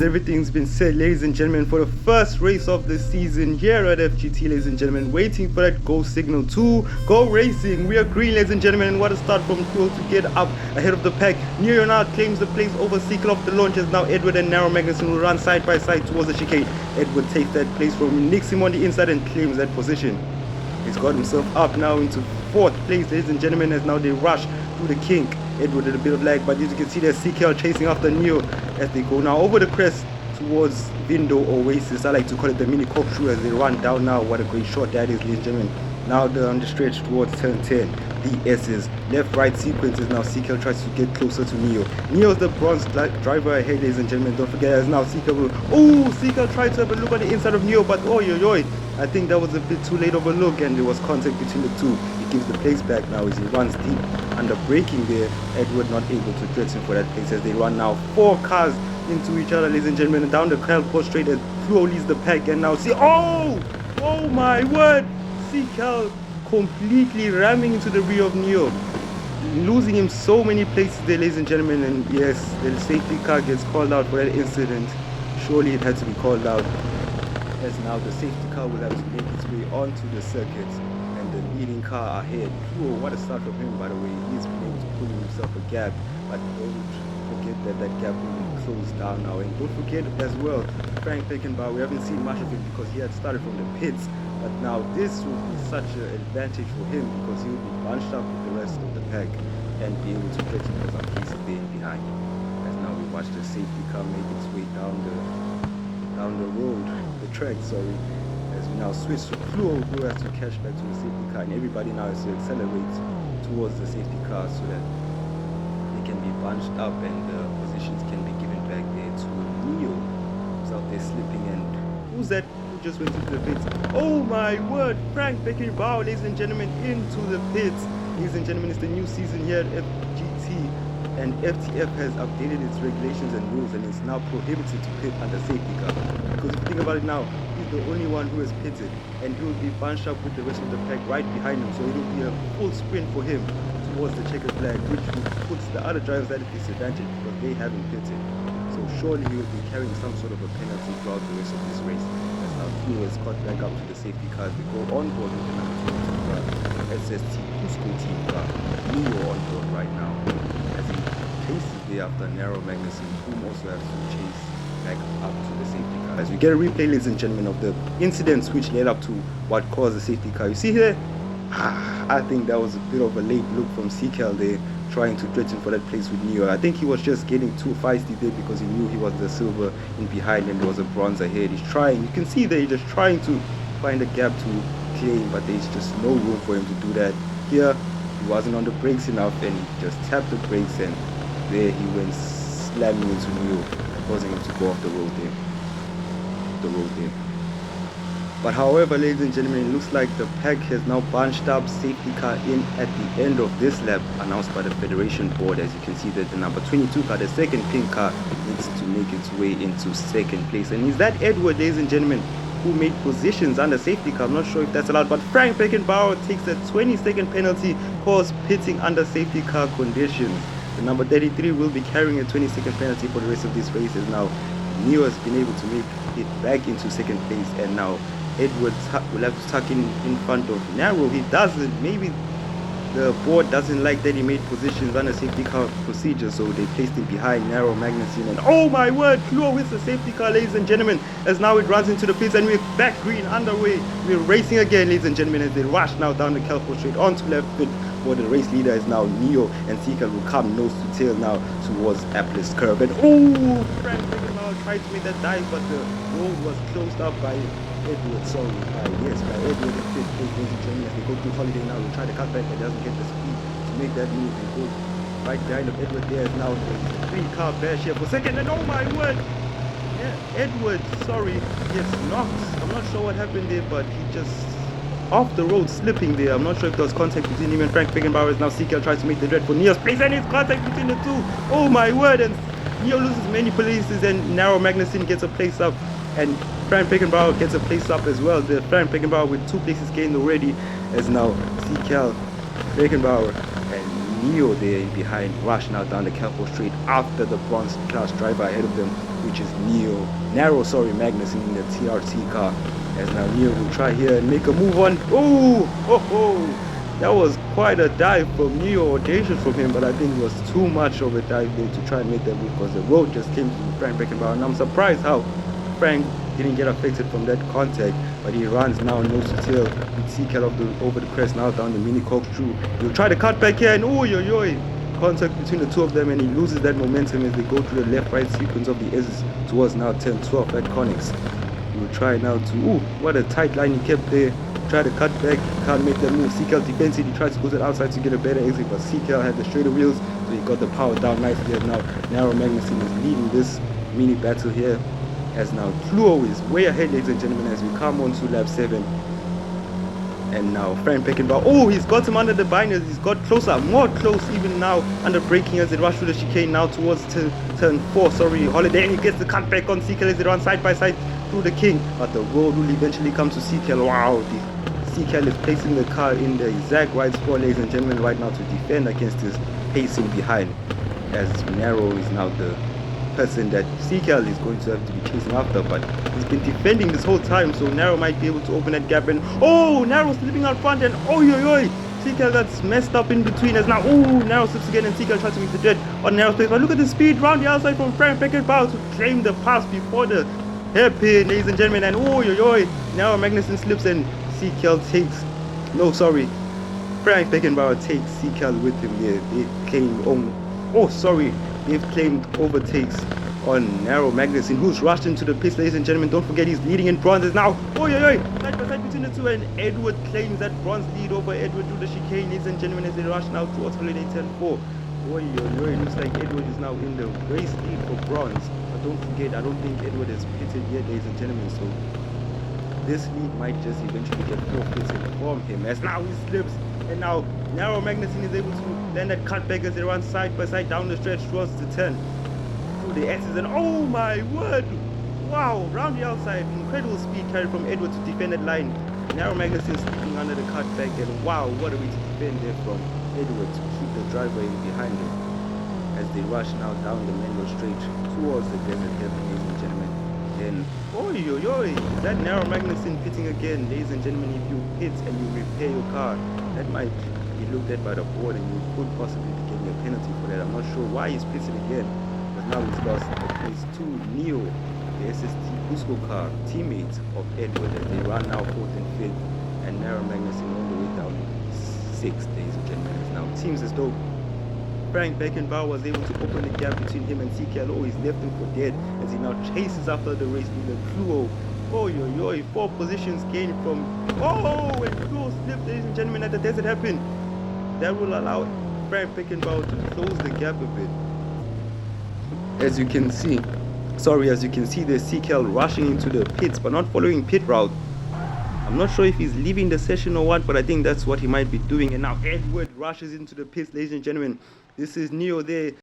everything's been said, ladies and gentlemen, for the first race of the season here at FGT, ladies and gentlemen. Waiting for that go signal to go racing. We are green, ladies and gentlemen, and what a start from Quill to get up ahead of the pack. Neo now claims the place over Sequel off the launch, as now Edward and Narrow Magnuson will run side by side towards the chicane. Edward takes that place from him, nicks him on the inside and claims that position. He's got himself up now into fourth place, ladies and gentlemen, as now they rush through the kink. Edward did a bit of lag, but as you can see there's CKL chasing after Neo as they go now over the crest towards Vindo Oasis. I like to call it the mini corkscrew as they run down now. What a great shot that is, ladies and gentlemen. Now they're on the stretch towards turn 10. The S's left-right sequences now. CKL tries to get closer to Neo. Neo's the bronze driver ahead, ladies and gentlemen. Don't forget, as now CKL will... Oh, CKL tried to have a look at the inside of Neo, but I think that was a bit too late of a look, and there was contact between the two. He gives the place back now as he runs deep under braking there. Edward not able to threaten for that place as they run now 4 cars into each other, ladies and gentlemen, and down the Calpo straight as Fluo leads the pack. And now see, oh my word, CKL completely ramming into the rear of Neo, losing him so many places there, ladies and gentlemen. And yes, the safety car gets called out for that incident. Surely it had to be called out, as now the safety car will have to make its way onto the circuit, and the leading car ahead. Oh, what a start from him, by the way. He's been able to pull himself a gap, but don't forget that gap will be closed down now. And don't forget as well, Frank Beckenbauer, we haven't seen much of him because he had started from the pits, but now this will be such an advantage for him because he will be bunched up with the rest of the pack and be able to threaten for some pieces there behind. As now we watch the safety car make its way down the road, the track, sorry, as we now switch to Fluo, who has to catch back to the safety car, and everybody now has to accelerate towards the safety car so that they can be bunched up and the positions can be given back there to Neo, who's out there slipping. And who's that who just went into the pits? Oh my word, Frank Beckenbauer, ladies and gentlemen, into the pits. Ladies and gentlemen, it's the new season here at FGT, and FTF has updated its regulations and rules, and it's now prohibited to pit under safety car. Because if you think about it now, he's the only one who has pitted, and he will be bunched up with the rest of the pack right behind him, so it will be a full sprint for him towards the checkered flag, which puts the other drivers at a disadvantage because they haven't pitted. So surely he will be carrying some sort of a penalty throughout the rest of this race. As now Fluo is caught back up to the safety cars. They go on board with the number 22 car, SST Cusco team car. Neo on board right now as he chases there after Narrow Magnuson, whom also has to chase back up to the safety car. As we get a replay, ladies and gentlemen, of the incidents which led up to what caused the safety car. You see here, I think that was a bit of a late look from CKL there, trying to threaten for that place with Neo. I think he was just getting too feisty there because he knew he was the silver in behind and there was a bronze ahead. He's trying, you can see that he's just trying to find a gap to claim, but there's just no room for him to do that. Here, he wasn't on the brakes enough and he just tapped the brakes, and there he went slamming into Neo, causing him to go off the road there. But however, ladies and gentlemen, it looks like the pack has now bunched up safety car in at the end of this lap, announced by the Federation Board. As you can see that the number 22 car, the second pink car, needs to make its way into second place. And is that Edward, ladies and gentlemen, who made positions under safety car? I'm not sure if that's allowed, but Frank Beckenbauer takes a 20-second penalty cause pitting under safety car conditions. The number 33 will be carrying a 20-second penalty for the rest of this race, as now Neo has been able to make it back into second place, and now Edwards will have to tuck in front of Narrow. He doesn't, maybe the board doesn't like that he made positions under safety car procedure, so they placed him behind Narrow Magnuson. And oh my word, Fluo hits the safety car, ladies and gentlemen, as now it runs into the pits, and we're back green underway. We're racing again, ladies and gentlemen, as they rush now down the Calpo straight onto left pit, where the race leader is now Neo, and CKL will come nose to tail now towards Apple's curve. And oh, Frank Beckenbauer tried to make that dive, but the road was closed up by Edward, sorry, by Edward in fifth place, ladies and gentlemen. As they go through Holiday now, they try to cut back, but doesn't get the speed to make that move. They go right behind of Edward. There is now the 3-car bash here for second, and oh my word, yeah, Edward, sorry, gets knocked. I'm not sure what happened there, but he just off the road slipping there. I'm not sure if there was contact between him and Frank Beckenbauer. As now CKL tries to make the dread for Neo's place, and it's contact between the two. Oh my word, and Neo loses many places, and Narrow Magnuson gets a place up, and Frank Beckenbauer gets a place up as well. The Frank Beckenbauer with 2 places gained already, as now CKL, Beckenbauer and Neo there in behind rush now down the Calpo straight after the bronze class driver ahead of them which is Magnussen in the TRT car. As now Neo will try here and make a move on. That was quite a dive from Neo, audacious from him, but I think it was too much of a dive there to try and make that move because the road just came to Frank Beckenbauer, and I'm surprised how Frank didn't get affected from that contact, but he runs now nose to tail with Seacal over the crest, now down the mini corkscrew. He'll try to cut back here, and contact between the two of them, and he loses that momentum as they go through the left-right sequence of the S's towards now 10-12 at Connex. He will try now to, what a tight line he kept there. Try to cut back, can't make that move. Seacal defensive, he tries to go to the outside to get a better exit, but Seacal had the straighter wheels, so he got the power down nicely. And now Narrow Magnussen is leading this mini battle here, as now Fluo is way ahead, ladies and gentlemen, as we come on to lap 7. And now Frank Beckenbauer, he's got him under the binders, he's got closer, more close even now, under braking as they rush through the chicane now towards turn 4, Holiday, and he gets the cut back on Seacal as they run side by side through the King, but the road will eventually come to Seacal. Seacal is placing the car in the exact right spot, ladies and gentlemen, right now to defend against his pacing behind, as Narrow is now the person that Seacal is going to have to be chasing after, but he's been defending this whole time, so Narrow might be able to open that gap. And Narrow slipping out front, and Seacal that's messed up in between, as now Narrow slips again, and Seacal tries to make the jet on Narrow's place. But look at the speed round the outside from Frank Beckenbauer to claim the pass before the hairpin, ladies and gentlemen. And Narrow Magnussen slips, and Seacal takes Frank Beckenbauer takes Seacal with him here. They've claimed overtakes on Narrow Magnussen, who's rushed into the pits, ladies and gentlemen. Don't forget he's leading in bronze now. Side by side between the two, and Edward claims that bronze lead over Edward through the chicane, ladies and gentlemen, as they rush now towards Holiday 10-4. It looks like Edward is now in the race lead for bronze, but don't forget, I don't think Edward has pitted yet, ladies and gentlemen, so this lead might just eventually get forfeited from him, as now he slips, and now Narrow Magnussen is able to land that cutback as they run side by side down the stretch towards the 10 through the S's, and oh my word, round the outside, incredible speed carried from Edward to defend that line. Narrow Magnussen slipping under the cutback, and what a way to defend there from Edward to keep the driver in behind him as they rush now down the Menlo Straight towards the desert heaven, ladies and gentlemen. Then is that Narrow Magnussen pitting again, ladies and gentlemen? If you pit and you repair your car, that might be looked at by the board, and you could possibly be getting a penalty for that. I'm not sure why he's pitting again, but now he's lost the place to Neo, the SST Cusco car teammate of Edward, as they run now 4th and 5th, and Narrow Magnussen all the way down 6th, ladies and gentlemen. Now it seems as though Frank Beckenbauer was able to open the gap between him and Seacal. He's left him for dead as he now chases after the race leader Fluo. 4 positions gained from and Fluo slipped, ladies and gentlemen, at the desert happen. That will allow Frank Beckenbauer to close the gap a bit. As you can see, there's Seacal rushing into the pits but not following pit route. I'm not sure if he's leaving the session or what, but I think that's what he might be doing. And now Edward rushes into the pits, ladies and gentlemen. This is Neo there.